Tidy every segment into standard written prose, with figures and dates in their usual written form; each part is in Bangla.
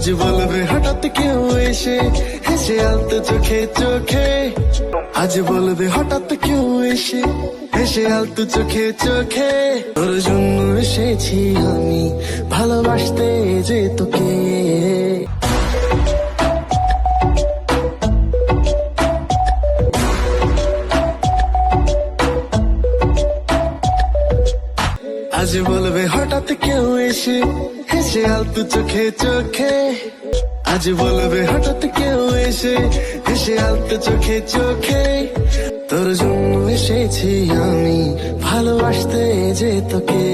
আজ বলবে হঠাৎ কেউ এসে হেসে আলতো চোখে চোখে, আজ বলবে হঠাৎ কেউ এসে হেসে আলতো চোখে চোখে। তোর জন্য এসেছি আমি ভালোবাসতে যে তোকে। আজ বলবে হঠাৎ কেউ এসে হেসে আলতো চোখে চোখে, আজ বলবে হঠাৎ কেউ এসে হেসে আলতো চোখে চোখে। তোর জন্য এসেছি আমি ভালোবাসতে যে তোকে।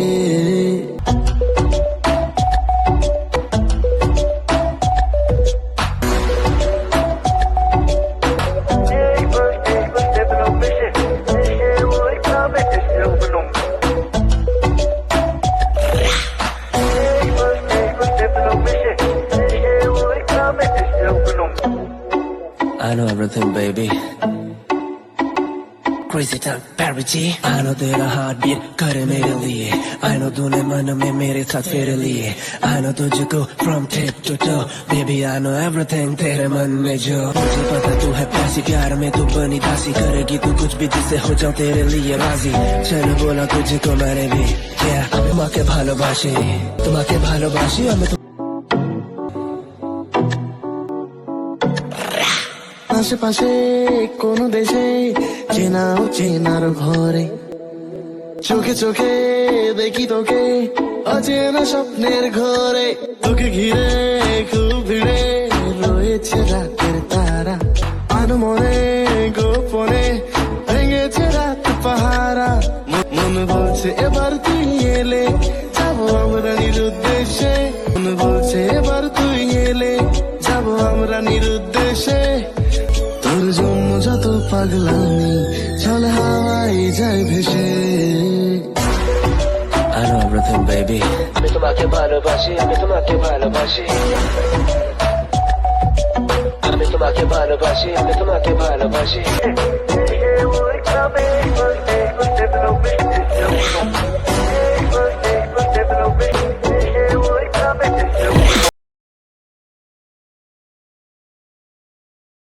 I know everything, baby. Crazy time, Barry G. I know तेरा heartbeat करे मेरे लिए. I know तूने मन में मेरे साथ फेरे लिए. I know तुझको from tip to toe. Baby, I know everything तेरे मन में जो. मुझे पता तू है प्यासी, प्यार में तू बनी दासी. करेगी तू कुछ भी जिससे हो जाऊं तेरे लिए राजी. चलो बोला तुझको मैंने भी. Yeah, तुम्हाके भालोबाशी, तुम्हाके भालोबाशी. हमें আশেপাশে কোন দেশে চেনা চেনার ঘরে, চোখে চোখে দেখি তোকে অচেনা স্বপ্নের ঘরে। তোকে ঘিরে খুব ভিড়ে রয়েছে রাতের তারা, আনমনে গোপনে ভেঙেছে রাত পাহারা। মন বলছে এবার তুই এলে যাবো আমরা নিরুদ্দেশে, মন বলছে এবার তুই এলে যাবো আমরা নিরুদ্দেশে। তোর জন্য যত পাগলামি চল হাওয়াই যায় ভেসে। I know everything, baby. আমি তোমাকে ভালোবাসি, আমি তোমাকে ভালোবাসি. আমি তোমাকে ভালোবাসি, আমি তোমাকে ভালোবাসি.